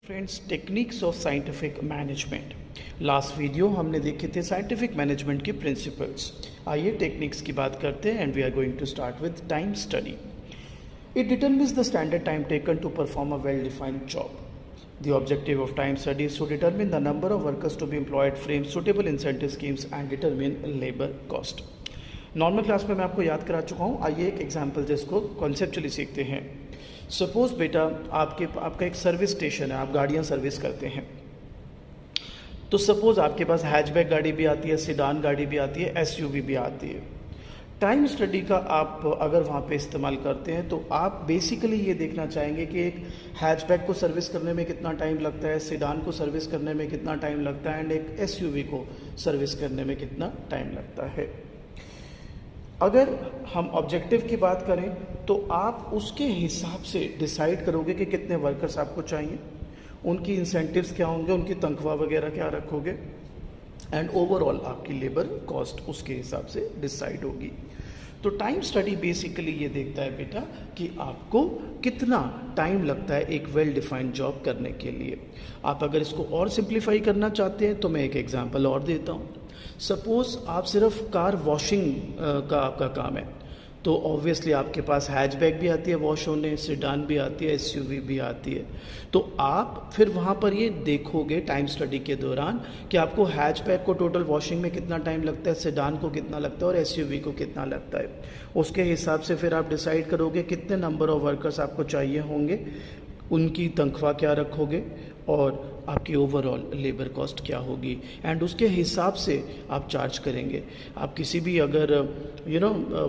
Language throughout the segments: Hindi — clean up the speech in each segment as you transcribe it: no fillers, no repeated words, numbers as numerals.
Friends, techniques of scientific management. Last video हमने देखे थे साइंटिफिक मैनेजमेंट के प्रिंसिपल्स। आइए टेक्निक्स की बात करते हैं and we are going to start with time study. It determines the standard time taken to perform a well defined job. The objective of time study is to determine the number of workers to be employed, frame suitable incentive schemes and determine labor cost. Normal class में मैं आपको याद करा चुका हूँ। आइए एक एग्जाम्पल जिसको कॉन्सेप्चुअली सीखते हैं। सपोज बेटा आपका एक सर्विस स्टेशन है, आप गाड़ियाँ सर्विस करते हैं। तो सपोज आपके पास हैचबैक गाड़ी भी आती है, सेडान गाड़ी भी आती है, एसयूवी भी आती है। टाइम स्टडी का आप अगर वहाँ पे इस्तेमाल करते हैं तो आप बेसिकली ये देखना चाहेंगे कि एक हैचबैक को सर्विस करने में कितना टाइम लगता है, सेडान को सर्विस करने में कितना टाइम लगता है एंड एक एसयूवी को सर्विस करने में कितना टाइम लगता है। अगर हम ऑब्जेक्टिव की बात करें तो आप उसके हिसाब से डिसाइड करोगे कि कितने वर्कर्स आपको चाहिए, उनकी इंसेंटिव्स क्या होंगे, उनकी तनख्वाह वगैरह क्या रखोगे एंड ओवरऑल आपकी लेबर कॉस्ट उसके हिसाब से डिसाइड होगी। तो टाइम स्टडी बेसिकली ये देखता है बेटा कि आपको कितना टाइम लगता है एक वेल डिफाइंड जॉब करने के लिए। आप अगर इसको और सिंप्लीफाई करना चाहते हैं तो मैं एक एग्जांपल और देता हूँ। सपोज आप सिर्फ कार वॉशिंग का आपका काम है तो ऑब्वियसली आपके पास हैचबैक भी आती है वॉश होने, सेडान भी आती है, एसयूवी भी आती है। तो आप फिर वहाँ पर ये देखोगे टाइम स्टडी के दौरान कि आपको हैचबैक को टोटल वॉशिंग में कितना टाइम लगता है, सेडान को कितना लगता है और एसयूवी को कितना लगता है। उसके हिसाब से फिर आप डिसाइड करोगे कितने नंबर ऑफ वर्कर्स आपको चाहिए होंगे, उनकी तनख्वाह क्या रखोगे और आपकी ओवरऑल लेबर कॉस्ट क्या होगी एंड उसके हिसाब से आप चार्ज करेंगे। आप किसी भी अगर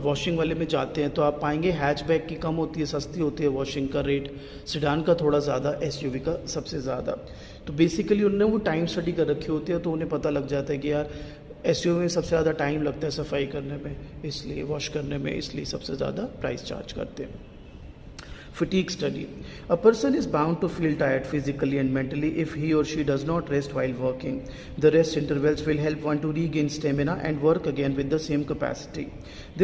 वॉशिंग वाले में जाते हैं तो आप पाएंगे हैचबैक की कम होती है, सस्ती होती है वॉशिंग का रेट, सेडान का थोड़ा ज़्यादा, एसयूवी का सबसे ज़्यादा। तो बेसिकली उन्होंने वो टाइम स्टडी कर रखी होती है तो उन्हें पता लग जाता है कि यार एसयूवी में सबसे ज़्यादा टाइम लगता है सफाई करने में, इसलिए वॉश करने में, इसलिए सबसे ज़्यादा प्राइस चार्ज करते हैं। Fatigue study. A person is bound to feel tired physically and mentally if he or she does not rest while working. The rest intervals will help one to regain stamina and work again with the same capacity.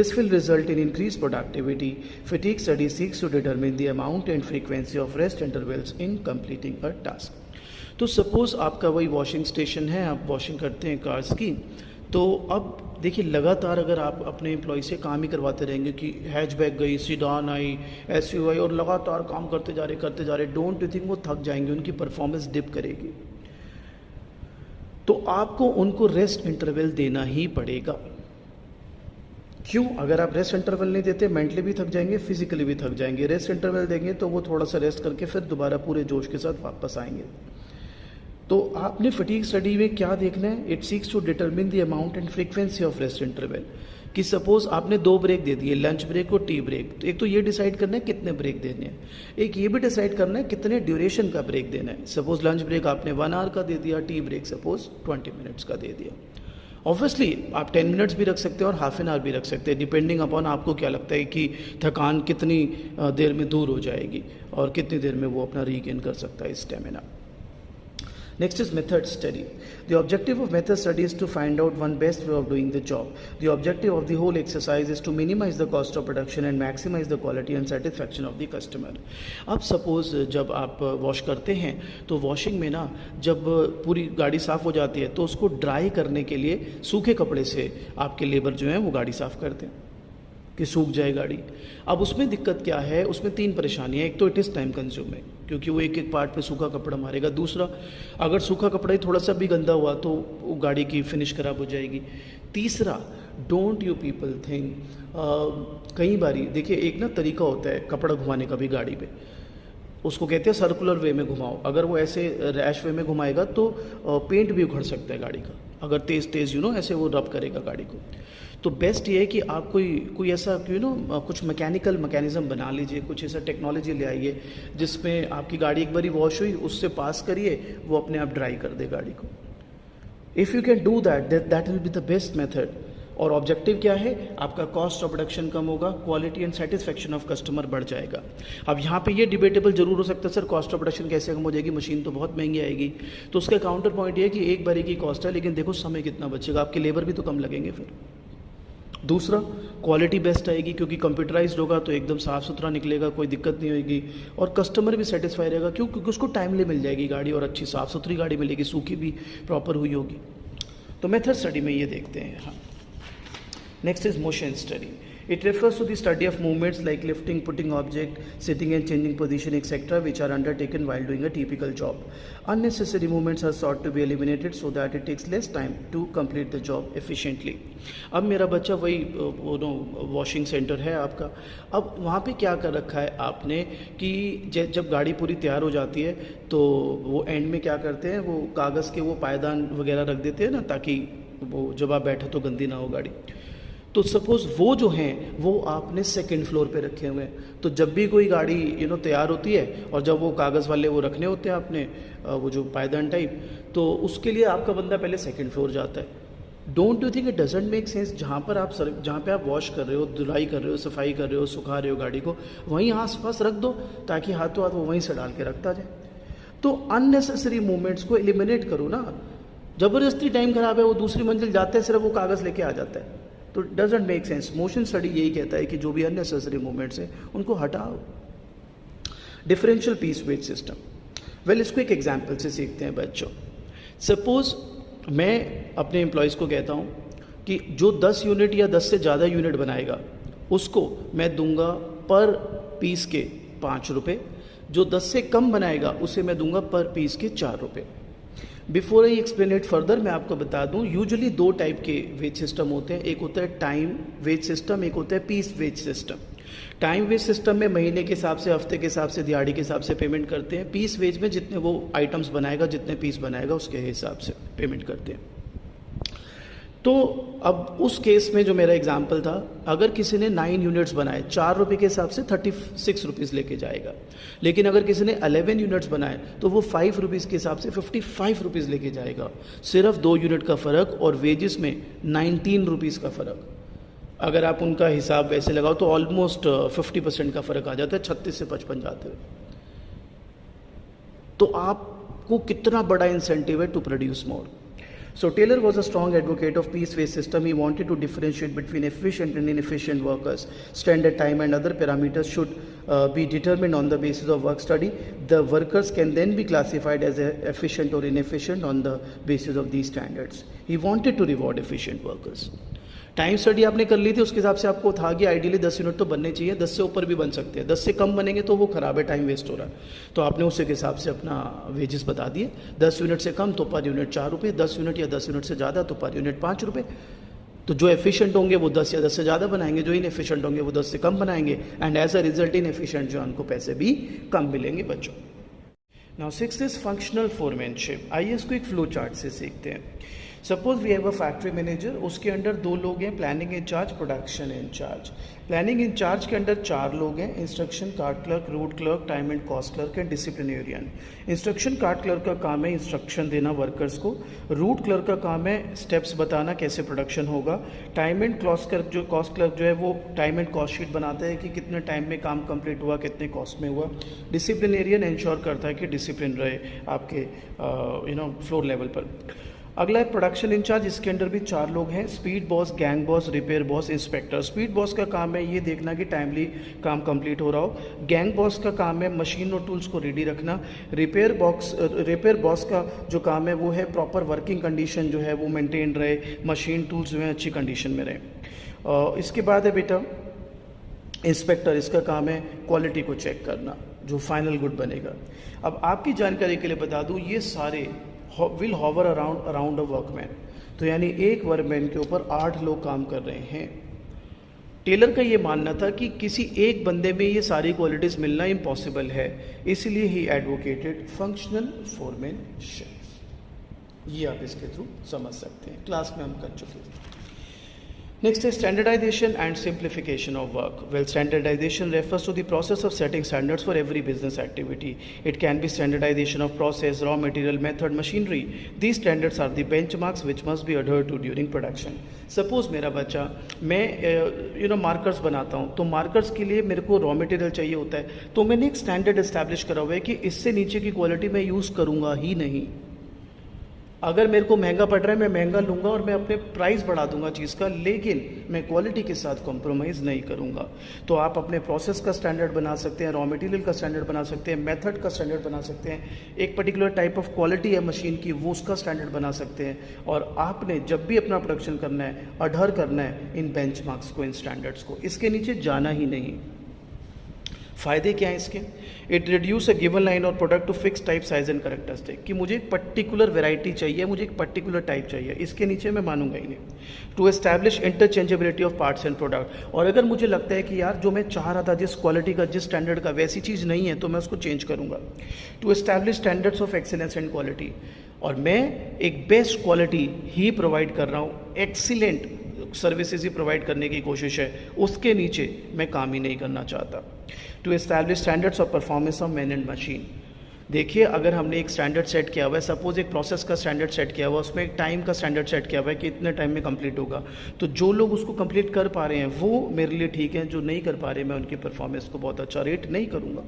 This will result in increased productivity. Fatigue study seeks to determine the amount and frequency of rest intervals in completing a task. तो सपोज आपका वही वॉशिंग स्टेशन है, आप वॉशिंग करते हैं कार्स की। तो अब देखिए लगातार अगर आप अपने एम्प्लॉय से काम ही करवाते रहेंगे कि हैचबैक गई, सीडान आई, एसयूवी आई और लगातार काम करते जा रहे, डोंट यू थिंक वो थक जाएंगे, उनकी परफॉर्मेंस डिप करेगी। तो आपको उनको रेस्ट इंटरवल देना ही पड़ेगा। क्यों? अगर आप रेस्ट इंटरवल नहीं देते मेंटली भी थक जाएंगे, फिजिकली भी थक जाएंगे। रेस्ट इंटरवल देंगे तो वो थोड़ा सा रेस्ट करके फिर दोबारा पूरे जोश के साथ वापस आएंगे। तो आपने फटीग स्टडी में क्या देखना है? It seeks to determine the amount and frequency of rest interval. कि सपोज आपने 2 ब्रेक दे दिए, लंच ब्रेक और टी ब्रेक। तो एक तो ये डिसाइड करना है कितने ब्रेक देने हैं, एक ये भी डिसाइड करना है कितने ड्यूरेशन का ब्रेक देना है। सपोज लंच ब्रेक आपने 1 आवर का दे दिया, टी ब्रेक सपोज 20 मिनट्स का दे दिया। ऑब्वियसली आप 10 मिनट्स भी रख सकते हैं और हाफ एन आवर भी रख सकते हैं, डिपेंडिंग अपॉन आपको क्या लगता है कि थकान कितनी देर में दूर हो जाएगी और कितनी देर में वो अपना रीगेन कर सकता है stamina. Next is method study. The objective of method study is to find out one best way of doing the job. The objective of the whole exercise is to minimize the cost of production and maximize the quality and satisfaction of the customer. अब सपोज जब आप वॉश करते हैं तो वॉशिंग में ना जब पूरी गाड़ी साफ़ हो जाती है तो उसको ड्राई करने के लिए सूखे कपड़े से आपके लेबर जो हैं वो गाड़ी साफ़ करते हैं कि सूख जाए गाड़ी। अब उसमें दिक्कत क्या है? उसमें 3 परेशानियाँ। एक तो इट इज़ टाइम कंज्यूमिंग क्योंकि वो एक पार्ट पे सूखा कपड़ा मारेगा। दूसरा, अगर सूखा कपड़ा ही थोड़ा सा भी गंदा हुआ तो वो गाड़ी की फिनिश खराब हो जाएगी। तीसरा, डोंट यू पीपल थिंक, कई बारी देखिए एक ना तरीका होता है कपड़ा घुमाने का भी गाड़ी पे, उसको कहते हैं सर्कुलर वे में घुमाओ। अगर वो ऐसे रैश वे में घुमाएगा तो पेंट भी उखड़ सकता है गाड़ी का, अगर तेज़ ऐसे वो रब करेगा गाड़ी को। तो बेस्ट ये है कि आप कोई ऐसा कुछ मैकेनिकल मैकेनिज़्म बना लीजिए, कुछ ऐसा टेक्नोलॉजी ले आइए जिसमें आपकी गाड़ी एक बारी वॉश हुई, उससे पास करिए, वो अपने आप ड्राई कर दे गाड़ी को। If you can do that will be the best method. और ऑब्जेक्टिव क्या है? आपका कॉस्ट ऑफ प्रोडक्शन कम होगा, quality and satisfaction of customer बढ़ जाएगा। अब यहाँ पे ये डिबेटेबल जरूर हो सकता है सर कॉस्ट ऑफ प्रोडक्शन कैसे कम हो जाएगी, मशीन तो बहुत महंगी आएगी। तो उसका काउंटर पॉइंट ये है कि एक बारी की कॉस्ट है लेकिन देखो समय कितना बचेगा, आपके लेबर भी तो कम लगेंगे फिर। दूसरा, क्वालिटी बेस्ट आएगी क्योंकि कंप्यूटराइज्ड होगा तो एकदम साफ़ सुथरा निकलेगा, कोई दिक्कत नहीं होगी और कस्टमर भी सेटिस्फाई रहेगा। क्यों? क्योंकि उसको टाइमली मिल जाएगी गाड़ी और अच्छी साफ़ सुथरी गाड़ी मिलेगी, सूखी भी प्रॉपर हुई होगी। तो मेथड स्टडी में ये देखते हैं। हाँ, next is motion study. It refers to the study of movements like lifting, putting object, sitting and changing position, etc., which are undertaken while doing a typical job. Unnecessary movements are sought to be eliminated so that it takes less time to complete the job efficiently. अब मेरा बच्चा वही वॉशिंग सेंटर है आपका, अब वहाँ पे क्या कर रखा है आपने कि जब गाड़ी पूरी तैयार हो जाती है तो वो एंड में क्या करते हैं, वो कागज़ के वो पायदान वगैरह रख देते हैं ना, ताकि वो जब आप बैठो तो गंदी ना हो गाड़ी। तो सपोज़ वो जो हैं वो आपने सेकंड फ्लोर पे रखे हुए हैं, तो जब भी कोई गाड़ी तैयार होती है और जब वो कागज़ वाले वो रखने होते हैं आपने वो जो पायदान टाइप, तो उसके लिए आपका बंदा पहले सेकंड फ्लोर जाता है। Don't you think it doesn't make sense, जहाँ पे आप वॉश कर रहे हो, धुलाई कर रहे हो, सफाई कर रहे हो, सुखा रहे हो गाड़ी को, वहीं आस पास रख दो ताकि हाथों हाथ वो वहीं से डाल के रखता जाए। तो अननेसेसरी मूवमेंट्स को एलिमिनेट करो ना। ज़बरदस्ती टाइम ख़राब है, वो दूसरी मंजिल जाते हैं सिर्फ वो कागज़ लेके आ जाता है, तो doesn't make sense. Motion study यही कहता है कि जो भी अननेसेसरी मूवमेंट्स हैं उनको हटाओ। Differential piece wage system, well इसको एक एग्जांपल से सीखते हैं बच्चों। सपोज मैं अपने एम्प्लॉयज़ को कहता हूँ कि जो 10 यूनिट या 10 से ज़्यादा यूनिट बनाएगा उसको मैं दूंगा पर पीस के 5 रुपये, जो 10 से कम बनाएगा उसे मैं दूंगा पर पीस के 4 रुपये। Before I explain it further मैं आपको बता दूं, यूजुअली 2 टाइप के वेज सिस्टम होते हैं, एक होता है टाइम वेज सिस्टम, एक होता है piece wage system. Time wage system में महीने के हिसाब से, हफ्ते के हिसाब से, दिहाड़ी के हिसाब से पेमेंट करते हैं। पीस वेज में जितने वो आइटम्स बनाएगा, जितने पीस बनाएगा उसके हिसाब से पेमेंट करते हैं। तो अब उस केस में जो मेरा एग्जाम्पल था, अगर किसी ने 9 यूनिट्स बनाए 4 रुपये के हिसाब से 36 रुपीज़ लेके जाएगा, लेकिन अगर किसी ने 11 यूनिट्स बनाए तो वो 5 रुपीज़ के हिसाब से 55 रुपीज़ लेके जाएगा। सिर्फ 2 यूनिट का फ़र्क और वेजेस में 19 रुपीज़ का फ़र्क। अगर आप उनका हिसाब वैसे लगाओ तो ऑलमोस्ट 50% का फ़र्क आ जाता है, 36 से 55 जाते हुए। तो आपको कितना बड़ा इंसेंटिव है to produce more. So Taylor was a strong advocate of piece-based system. He wanted to differentiate between efficient and inefficient workers. Standard time and other parameters should be determined on the basis of work study. The workers can then be classified as efficient or inefficient on the basis of these standards. He wanted to reward efficient workers. Time study आपने कर ली थी, उसके हिसाब से आपको था कि आइडियली 10 यूनिट तो बनने चाहिए, 10 से ऊपर भी बन सकते हैं, 10 से कम बनेंगे तो वो ख़राब है, टाइम वेस्ट हो रहा है। तो आपने उसी के हिसाब से अपना वेजेस बता दिए, 10 यूनिट से कम तो पर यूनिट 4 रुपये, 10 यूनिट या 10 यूनिट से ज़्यादा तो पर यूनिट 5 रुपये। तो जो एफिशिएंट होंगे वो 10 या 10 से ज़्यादा बनाएंगे, जो इनएफिशिएंट होंगे वो 10 से कम बनाएंगे, and as a result inefficient जो उनको पैसे भी कम मिलेंगे बच्चों। Now 6 is functional foremanship. आइए इसको एक फ्लो चार्ट से सीखते हैं। Suppose we have a factory manager, उसके अंडर 2 लोग हैं, planning in charge, production in charge. Planning in charge के अंडर 4 लोग हैं, instruction card clerk, route clerk, time and cost clerk and disciplinarian. Instruction card clerk का काम है इंस्ट्रक्शन देना वर्कर्स को, रूट क्लर्क का काम है स्टेप्स बताना कैसे प्रोडक्शन होगा, टाइम एंड कॉस्ट क्लर्क जो है वो टाइम एंड कॉस्ट शीट बनाता है कि कितने टाइम में काम कंप्लीट हुआ, कितने कॉस्ट में हुआ। डिसिप्लिनेरियन इंश्योर करता है कि डिसिप्लिन रहे आपके फ्लोर लेवल पर। अगला है प्रोडक्शन इंचार्ज, इसके अंडर भी 4 लोग हैं, speed boss, gang boss, repair boss, inspector. Speed boss का काम है ये देखना कि टाइमली काम कंप्लीट हो रहा हो। गैंग बॉस का काम है मशीन और टूल्स को रेडी रखना। रिपेयर बॉस का जो काम है वो है प्रॉपर वर्किंग कंडीशन जो है वो मेंटेन रहे, मशीन टूल्स जो है अच्छी कंडीशन में रहे। इसके बाद है बेटा इंस्पेक्टर, इसका काम है क्वालिटी को चेक करना, जो फाइनल गुड बनेगा। अब आपकी जानकारी के लिए बता दूँ, ये सारे will hover around a workman, तो यानी एक वर्कमैन के ऊपर 8 लोग काम कर रहे हैं। टेलर का ये मानना था कि किसी एक बंदे में ये सारी क्वालिटीज़ मिलना इम्पॉसिबल है, इसलिए ही एडवोकेटेड फंक्शनल फोरमैनशिप। ये आप इसके थ्रू समझ सकते हैं, क्लास में हम कर चुके हैं। Next is standardization and simplification of work. Well, standardization refers to the process of setting standards for every business activity. It can be standardization of process, raw material, method, machinery. These standards are the benchmarks which must be adhered to during production. Suppose मेरा बच्चा, मैं मार्कर्स बनाता हूँ, तो मार्कर्स के लिए मेरे को रॉ मटेरियल चाहिए होता है, तो मैंने एक स्टैंडर्ड इस्टेब्लिश करा हुआ है कि इससे नीचे की क्वालिटी मैं यूज़ करूँगा ही नहीं। अगर मेरे को महंगा पड़ रहा है मैं महंगा लूँगा और मैं अपने प्राइस बढ़ा दूंगा चीज़ का, लेकिन मैं क्वालिटी के साथ कॉम्प्रोमाइज़ नहीं करूँगा। तो आप अपने प्रोसेस का स्टैंडर्ड बना सकते हैं, रॉ मटेरियल का स्टैंडर्ड बना सकते हैं, मेथड का स्टैंडर्ड बना सकते हैं, एक पर्टिकुलर टाइप ऑफ क्वालिटी है मशीन की वो उसका स्टैंडर्ड बना सकते हैं। और आपने जब भी अपना प्रोडक्शन करना है अडहर करना है इन बेंचमार्क्स को, इन स्टैंडर्ड्स को, इसके नीचे जाना ही नहीं। फ़ायदे क्या हैं इसके? It reduce a given line और product to fix type size and characteristic, कि मुझे एक पर्टिकुलर वैरायटी चाहिए, मुझे एक पर्टिकुलर टाइप चाहिए, इसके नीचे मैं मानूंगा ही नहीं। To establish interchangeability of parts and product, और अगर मुझे लगता है कि यार जो मैं चाह रहा था जिस क्वालिटी का, जिस स्टैंडर्ड का, वैसी चीज़ नहीं है तो मैं उसको चेंज करूँगा। To establish standards of excellence and quality, और मैं एक बेस्ट क्वालिटी ही प्रोवाइड कर रहा हूँ, एक्सीलेंट सर्विसेज ही प्रोवाइड करने की कोशिश है, उसके नीचे मैं काम ही नहीं करना चाहता। To establish standards of performance of man and machine, देखिए अगर हमने एक स्टैंडर्ड सेट किया हुआ है, सपोज एक प्रोसेस का स्टैंडर्ड सेट किया हुआ है, उसमें एक टाइम का स्टैंडर्ड सेट किया हुआ है कि इतने टाइम में कंप्लीट होगा, तो जो लोग उसको कंप्लीट कर पा रहे हैं वो मेरे लिए ठीक है, जो नहीं कर पा रहे मैं उनकी परफॉर्मेंस को बहुत अच्छा रेट नहीं करूँगा।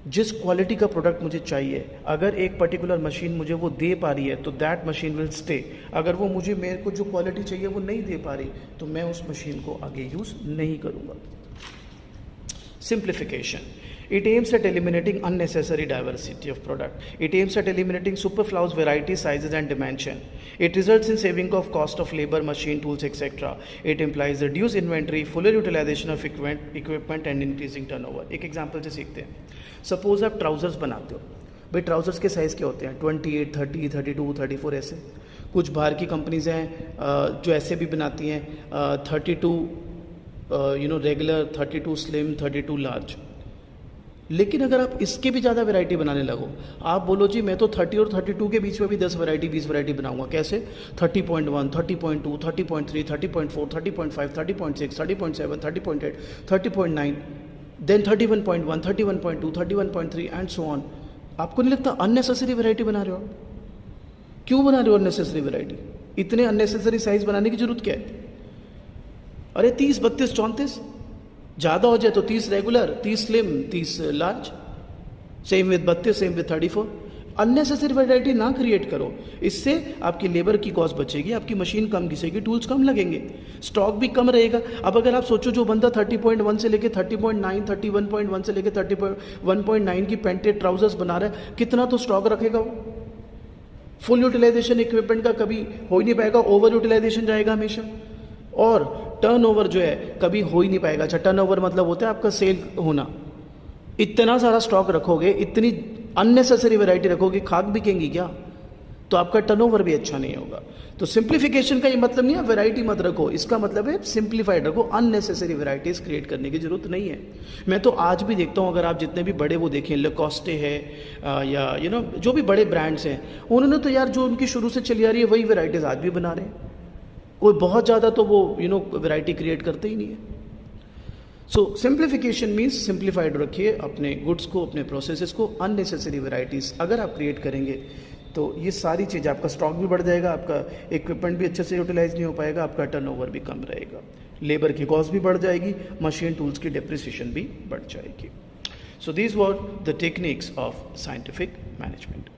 जिस क्वालिटी का प्रोडक्ट मुझे चाहिए, अगर एक पर्टिकुलर मशीन मुझे वो दे पा रही है तो दैट मशीन विल स्टे। अगर वो मुझे, मेरे को जो क्वालिटी चाहिए वो नहीं दे पा रही तो मैं उस मशीन को आगे यूज़ नहीं करूँगा। Simplification. It aims at eliminating unnecessary diversity of product. It aims at eliminating superfluous variety, sizes and dimension. It results in saving of cost of labor, machine, tools, etc. It implies reduced inventory, fuller utilization of equipment and increasing turnover. एक एग्जाम्पल से सीखते हैं। सपोज आप ट्राउजर्स बनाते हो, भाई ट्राउजर्स के साइज़ क्या होते हैं? 28, 30, 32, 34 ऐसे। कुछ बाहर की कंपनीज हैं जो ऐसे भी बनाती हैं 32 रेगुलर, 32 स्लिम, 32 लार्ज। लेकिन अगर आप इसके भी ज़्यादा वैरायटी बनाने लगो, आप बोलो जी मैं तो 30 और 32 के बीच में भी 10 वैरायटी, 20 वैरायटी बनाऊंगा, कैसे? 30.1, 30.2, 30.3, 30.4, 30.5, 30.6, 30.7, 30.8, 30.9, देन 31.1, 31.2, 31.3 एंड सो ऑन। आपको नहीं लगता अननेसेसरी वैरायटी बना रहे हो? क्यों बना रहे हो अननेसेसरी वैरायटी? इतने अननेसेसरी साइज बनाने की जरूरत क्या है? अरे 30, 32, 34, ज़्यादा हो जाए तो 30 regular, 30 slim, 30 large, same with 32, same with 34। Unnecessary variety ना क्रिएट करो, इससे आपकी लेबर की कॉस्ट बचेगी, आपकी मशीन कम घिसेगी, टूल्स कम लगेंगे, स्टॉक भी कम रहेगा। अब अगर आप सोचो जो बंदा 30.1 से लेके 30.9, 31.1 से लेके 31.9 की पैंटें ट्राउजर्स बना रहा है, कितना तो स्टॉक रखेगा वो? फुल यूटिलाइजेशन इक्विपमेंट का कभी हो ही नहीं पाएगा, ओवर यूटिलाइजेशन जाएगा हमेशा, और टर्नओवर जो है कभी हो ही नहीं पाएगा। अच्छा, टर्नओवर मतलब होता है आपका सेल होना। इतना सारा स्टॉक रखोगे, इतनी अननेसेसरी वैरायटी रखोगे, खाक बिकेंगी क्या? तो आपका टर्नओवर भी अच्छा नहीं होगा। तो सिंप्लीफिकेशन का ये मतलब नहीं है वैरायटी मत रखो, इसका मतलब है सिंप्लीफाइड रखो, अननेसेसरी वैरायटीज क्रिएट करने की जरूरत नहीं है। मैं तो आज भी देखता हूँ, अगर आप जितने भी बड़े वो देखें, लेकोस्टे है या जो भी बड़े ब्रांड्स हैं, उन्होंने तो यार जो उनकी शुरू से चली आ रही है वही वैरायटीज आज भी बना रहे हैं। कोई बहुत ज़्यादा तो वो वैरायटी क्रिएट करते ही नहीं है। सो सिंप्लीफिकेशन मीन्स सिंप्लीफाइड रखिए अपने गुड्स को, अपने प्रोसेसेस को। अननेसेसरी वैरायटीज़ अगर आप क्रिएट करेंगे तो ये सारी चीज़, आपका स्टॉक भी बढ़ जाएगा, आपका इक्विपमेंट भी अच्छे से यूटिलाइज नहीं हो पाएगा, आपका टर्नओवर भी कम रहेगा, लेबर की कॉस्ट भी बढ़ जाएगी, मशीन टूल्स की डेप्रिसिएशन भी बढ़ जाएगी। So these were the techniques of scientific management.